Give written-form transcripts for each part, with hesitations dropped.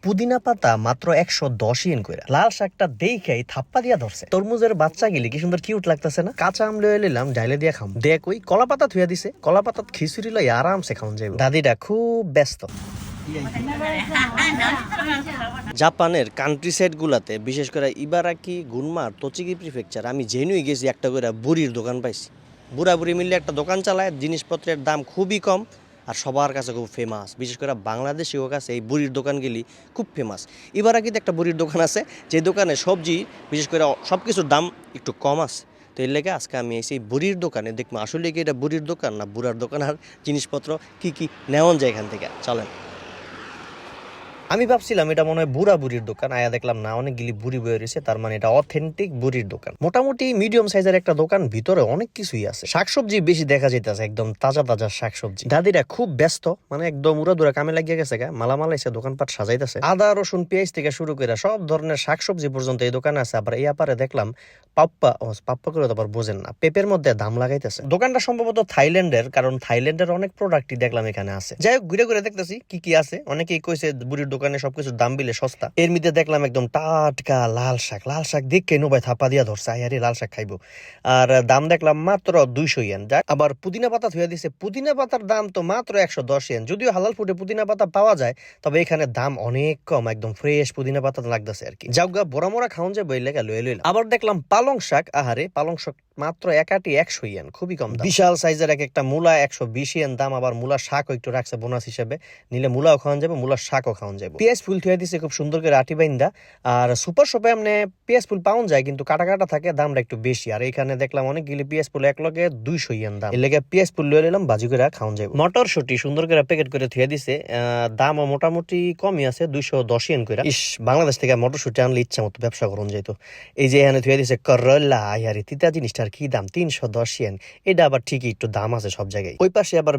পুদিনা পাতা মাত্র 110 ইয়েন কইরা। লাল শাকটা দেখাই থাপ্পা দিয়া ধরছে। তরমুজের বাচ্চা গিলি কি সুন্দর কিউট লাগতেছে না? কাঁচা আম লয়ে নিলাম, ডাইলে দিয়া খাম। দেখ ওই কলা পাতা থুয়া দিছে, কলা পাতা খিচুড়ি লই আরামসে খাওন যাইব। দাদিটা খুব ব্যস্ত। জাপানের কান্ট্রি সাইড গুলাতে বিশেষ করে ইবারাকি, গুনমার, তোচিকি প্রিফেকচার আমি জেনুই গেছি একটা করে বুড়ির দোকান পাইছি। বুড়া বুড়ি মিললে একটা দোকান চালায়, জিনিসপত্রের দাম খুবই কম আর সবার কাছে খুব ফেমাস। বিশেষ করে বাংলাদেশিও কাছে এই বুড়ির দোকানগুলি খুব ফেমাস। ইবারাকিতে একটা বুড়ির দোকান আছে, যে দোকানে সবজি বিশেষ করে সব কিছুর দাম একটু কম আছে। তো এর লেগে আজকে আমি এসে বুড়ির দোকানে দেখবো আসলে কি এটা বুড়ির দোকান না বুড়ার দোকান, আর জিনিসপত্র কি কি নেওয়া যায় এখান থেকে। চলেন। আমি ভাবছিলাম এটা মনে হয় বুড়া বুড়ির দোকান, আয়া দেখলাম না, অনেকগুলি বুড়ি বয়ে রয়েছে, তার মানে এটা অথেন্টিক বুড়ির দোকান। মোটামুটি মিডিয়াম সাইজের একটা দোকান, ভিতরে অনেক কিছুই আছে। শাকসবজি বেশি দেখা যাইতেছে, একদম তাজা তাজা শাকসবজি। দাদিরা খুব ব্যস্ত, মানে একদম উড়াদুরা কামে লাগিয়ে গেছে গা, মালামাল এসে দোকানপাট সাজাইতেছে। আদা রসুন পেঁয়াজ থেকে শুরু করে সব ধরনের শাকসবজি পর্যন্ত এই দোকানে আছে। আবার এই আপারে দেখলাম পাপ্পা করে তো আবার বোঝেন না, পেঁপের মধ্যে দাম লাগাইতেছে। দোকানটা সম্ভবত থাইল্যান্ডের, কারণ থাইল্যান্ডের অনেক প্রোডাক্টই দেখলাম এখানে আছে। যাই হোক, ঘুরে ঘুরে দেখতেছি কি কি আছে। অনেকেই কইছে বুড়ির দোকানে সবকিছু দাম বিলে সস্তা। এর মধ্যে দেখলাম একদম টাটকা লাল শাক দেখে নোবাই থাপা দিয়া ধরছে, আরে লাল শাক খাইবো। আর দাম দেখলাম মাত্র 200 ইয়েন। যাক, আবার পুদিনা পাতা থুয়া দিছে, পুদিনা পাতার দাম তো মাত্র 110 ইয়েন। যদিও হালাল ফুডে পুদিনা পাতা পাওয়া যায়, তবে এখানে দাম অনেক কম, একদম ফ্রেশ পুদিনা পাতা লাগতেছে আর কি। যাওগা বড়া মোড়া খাওন যায় বই লেগা লয়ে লইলাম। আবার দেখলাম পালং শাক, আহারে পালং শাক মাত্র এক আটি 100 ইয়েন, খুবই কম দাম। বিশাল সাইজের এক একটা মূলা 120 ইয়েন দাম। আবার মূলা শাকও একটু রাখছে বোনাস হিসেবে, নিলে মূলাও খাওয়ান যাবে, মূলার শাকও খাওয়ান যাবে। পেঁয়াজ ফুল থুয়া দিছে খুব সুন্দর করে আটি বাইন্দা। আর সুপার শপে এমনি পেঁয়াজ ফুল পাওয়া যায়, কিন্তু কাটা কাটা থাকে, দামটা একটু বেশি। আর এখানে দেখলাম অনেকগুলি পেঁয়াজ ফুল এক লগে 200 ইয়েন দাম। এর লেগে পেঁয়াজ ফুল লয়ে নিলাম, বাজি করে খাওয়ান যাবে। মটরশুটি সুন্দর করে প্যাকেট করে থুয়া দিছে, দামও মোটামুটি কমই আছে, 210 ইয়েন করে। ইস, বাংলাদেশ থেকে মটরশুটি আনলে ইচ্ছা মতো ব্যবসা করুন যেত। এই যে এখানে থুয়া দিছে করলা, আয়ারি তিতা জিনিসটার কি দাম, 310 ইয়েন। এটা আবার ঠিকই একটু দাম আছে সব জায়গায়। ওই পাশে আবার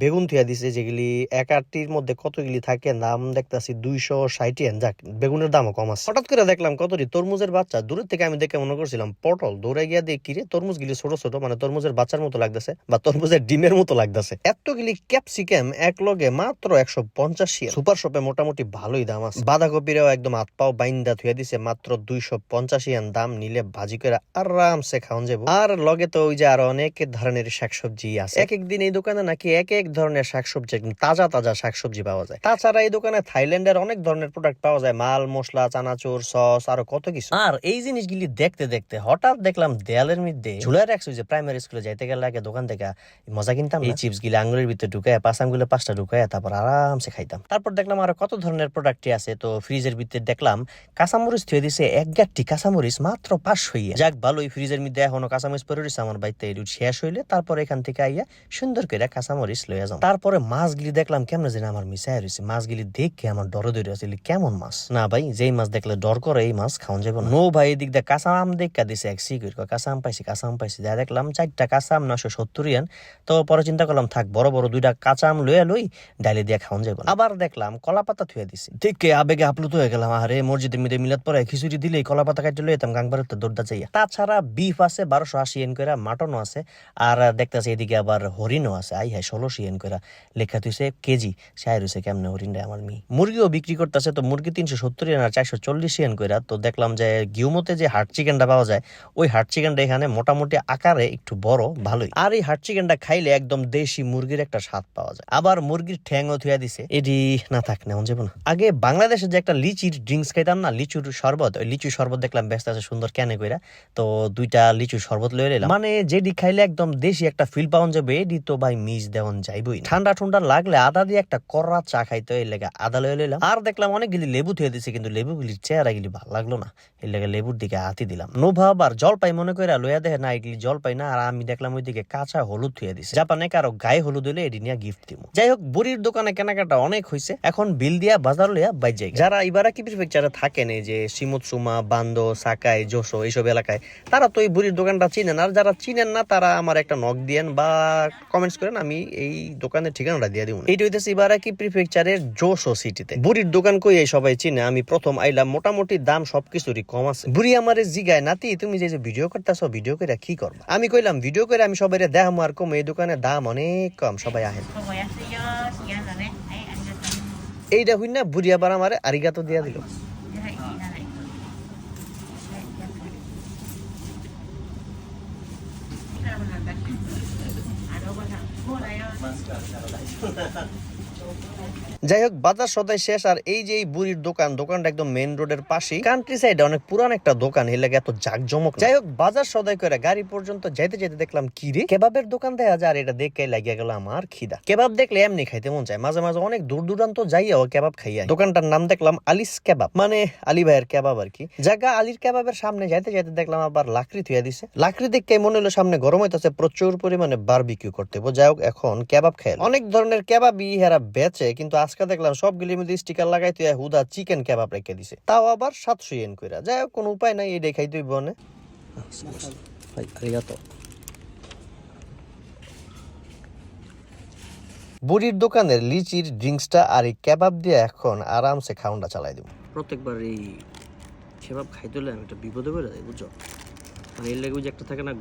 বেগুন থুয়া দিছে, যেগুলি এক আটির মধ্যে কতগুলি থাকে, দাম দেখতেছি 260 ইয়েন। যাক, বেগুনের দামও কম আছে। হঠাৎ করে দেখলাম কতটি তরমুজের বাচ্চা। দূরের থেকে আমি দেখে মনে করছিলাম পটল, দৌড়ে গিয়া দেখি রে তরমুজ গুলি ছোট ছোট, মানে তরমুজের বাচ্চার মতো লাগতেছে বা তরমুজের ডিমের মতো লাগতেছে। এতগুলি ক্যাপসিকাম এক লগে মাত্র 150 ইয়েন। সুপার শপে মোটামুটি ভালোই দাম আছে। বাঁধাকপিরাও একদম হাত পাও বাইন্দা থুয়া দিছে, মাত্র 250 ইয়েন দাম। নিলে ভাজি করে আরামসে খাওয়ান যাবো। আর লগে তো ওই যে আরো অনেক ধরনের শাকসবজি আছে। এক একদিন এই দোকানে নাকি এক এক ধরনের শাকসবজি, একদম তাজা তাজা শাকসবজি পাওয়া যায়। তাছাড়া এই দোকানে থাইল্যান্ডের অনেক ধরনের প্রোডাক্ট পাওয়া যায়, মাল মশলা, চানাচুর, সস, আরো কত কিছু। আর এই জিনিসগুলি দেখতে দেখতে হঠাৎ দেখলাম দেয়ালের মধ্যে ঝুলাই রাখছে, যে প্রাইমারি স্কুলে যাইতে গেলে আগে দোকান থেকে মজা কিনতাম, এই চিপস গুলি আঙুলের ভিতরে ঢুকায়, পাঁচ আঙুলে 5টা ঢুকায়, তারপর আরামসে খাইতাম। তারপর দেখলাম আরো কত ধরনের প্রোডাক্টই আছে। তো ফ্রিজের ভিতরে দেখলাম কাঁচামরিচ থুয়ে দিছে, এক গাঁটটি কাঁচামরিচ মাত্র 500 ইয়েন। যাক, ভালোই, ফ্রিজের মধ্যে এখনো কাঁচামরিচ পরে রয়েছে আমার বাড়িতে। এর শেষ হইলে তারপর এখান থেকে আইয়া সুন্দর করে কাঁচামরিচ লইয়া যাও। তারপরে মাছগুলি দেখলাম কেমনে যেন আমার মিশাই রয়েছে। মাছগুলি দেখে আমার ডরে ধরে আসলে কেমন মাছ। না ভাই, যেই মাছ দেখলে ডর করে এই মাছ খাওয়া যাবে না। নো ভাই, এদিক দিয়ে কাঁচা আম দেখা দিছে, এক সিকিউর কাঁচা আম পাইছি। যা দেখলাম 4টা কাঁচা আম 970 ইয়েন। তো পরে চিন্তা করলাম থাক, বড় বড় 2টা কাঁচা আম লইয়া লই, ডাইলে দিয়ে খাওয়া যাবে। আবার দেখলাম কলা পাতা থুয়ে দিছে, দেখে আবেগে আপ্লুত হয়ে গেলাম। আরে মসজিদের মধ্যে মিলাদ পরে খিচুড়ি দিলেই কলা পাতা কাটতে লই যেতাম গাংবারের তো দৌড়টা যাইয়া। তাছাড়া বিফ আছে 1280 ইয়েন করে, মাটনও আছে। আর দেখতেছে এদিকে আবার হরিণও আছে, আই হ্যাঁ 16 ইয়েন করে লেখা তুইছে কেজি। সাই রয়েছে কেমনে হরিণটা আমার মি। মুরগিও বিক্রি করতেছে, তো মুরগি 370 ইয়েন আর 440 ইয়েন করে। তো দেখলাম যে গিউমতে যে হার্ট চিকেনটা পাওয়া যায়, ওই হার্ট চিকেনটা এখানে মোটামুটি আকারে একটু বড়, ভালোই। আর এই হার্ট চিকেনটা খাইলে একদম দেশি মুরগির একটা স্বাদ পাওয়া যায়। আবার মুরগির ঠ্যাংও থুয়া দিছে, এটি না থাক নেওয়া যাবে না। আগে বাংলাদেশে যে একটা লিচির ড্রিঙ্কস খাইতাম না, লিচুর শরবত, ওই লিচুর শরবত দেখলাম ব্যস্ত আছে সুন্দর ক্যানে কইরা। তো 2টা লিচুর শরবত লয়ে নিলাম, মানে যেটি খাইলে একদম দেশি একটা ফিল পাওয়া যাবে, এটি তো ভাই মিস দেওয়ান যাইবই। ঠান্ডা ঠান্ডা লাগলে আদা দিয়ে একটা কড়া চা খাইতে, এর লেগে আদা লয়ে লইলাম। আর দেখলাম অনেকগুলি লেবু থুয়ে দিছে, কিন্তু লেবুগুলির চেহারা গুলি ভালো লাগলো না, এর লেগে লেবুর দিকে হাতি দিলাম। নোভাব আর জলপাই মনে করে লইয়া দেখে না, এগুলি জলপাই না। আর আমি দেখলাম ওইদিকে কাঁচা হলুদ থুয়ে দিছে, জাপানে কারো গায়ে হলুদ হইলে এটি নিয়ে গিফট দিব। যাই হোক, বুড়ির দোকানে কেনাকাটা অনেক হয়েছে, এখন বিল দিয়া বাজার লইয়া বাই যাই। যারা ইবারাকি প্রিফেকচারে থাকেন, এই যে শিমুৎসুমা, বান্দো, সাকাই, জোসো এইসব এলাকায়, তারা তো এই বুড়ির দোকানটা চিনেন। আর যারা চিনেন না, তারা আমার একটা নক দিয়েন বা কমেন্টস করেন, আমি এই দোকানের ঠিকানাটা দিয়ে দিব। এইটা হইতেছে ইবারাকি প্রিফেকচারের জোসো সিটিতে। বুড়ির দোকান কই এই সবাই চিনে, আমি প্রথম আইলাম, মোটামুটি দাম সবকিছুরই কম আছে। বুড়ি আমারে জিগায়, নাতি তুমি যে ভিডিও করতেছো, ভিডিও করে কি করবা? আমি কইলাম ভিডিও করে আমি সবাই দেখাম আর কম, এই দোকানের দাম অনেক কম, সবাই আহেন। এইটা হই না বুড়ি আবার আমারে আরিগাতো দিয়া দিল। যাই হোক বাজার সদাই শেষ আর এই যে এই বুড়ির দোকানটা একদম মেইন রোডের পাশে কান্ট্রি সাইডে অনেক পুরান একটা দোকান এর লাগে এত জাকজমক। যাই হোক বাজার সদাই করে গাড়ি পর্যন্ত যাইতে যাইতে দেখলাম কি রে কেবাবের দোকান দেখা যায় আর এটা দেখে লাগিয়া গেল আমার খিদা। কেবাব দেখলে এমনি খাইতে মন চায়, মাঝে মাঝে অনেক দূর দূরান্ত যাইয়াও কেবাব খাইয়া। দোকানটার নাম দেখলাম আলিস কেবাব, মানে আলী ভাইয়ের কেবাব আর কি। জায়গা আলীর কেবাবের সামনে যাইতে যাইতে দেখলাম আবার লাকড়ি থুয়া দিছে। লাকড়ি দেখে মনে হলো সামনে গরম হইতেছে, প্রচুর পরিমাণে বারবিকিউ করতে। যাই হোক এখন কেবাব খাই। অনেক ধরনের কেবাবই হেরা বেচে, কিন্তু আজকে দেখলাম সবগুলির মধ্যে স্টিকার লাগাই তুই হুদা চিকেন কেবাব রেখে দিছে, তাও আবার 700 ইয়েন কইরা। যাই হোক কোনো উপায় নাই, এই দেখাই তুই বনে। বুড়ির দোকানের লিচির ড্রিঙ্কসটা আর এই কেবাব দিয়ে এখন আরামসে খাউন্ডা চালাই দিব। প্রত্যেকবার এই কেবাব খাইতে হলে আমি একটা বিপদে পড়ে যাই, বুঝছো? মানে এর লাগে ওই যে একটা থাকে না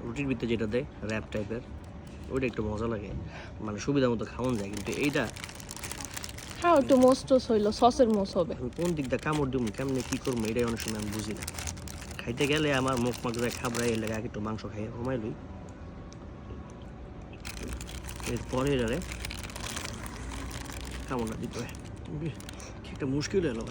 রুটির ভিতরে যেটা দেয় র্যাপ টাইপের, ওইটা একটু মজা লাগে, মানে সুবিধা মতো খাওয়ান যায়। কিন্তু এইটা হ্যাঁ একটু মোস্টস হইলো, সসের মোস হবে। আমি কোন দিকটা কামড় দিব, কেমনি কি করবো এটাই অনেক সময় আমি বুঝি না। খাইতে গেলে আমার মুখ মাগড়ায় খাবড়াই, এর লাগে আগে একটু মাংস খাইয়ে কমাই লই, এরপরে এটারে কামড়টা দিতে হয়। একটা মুশকিল হলো।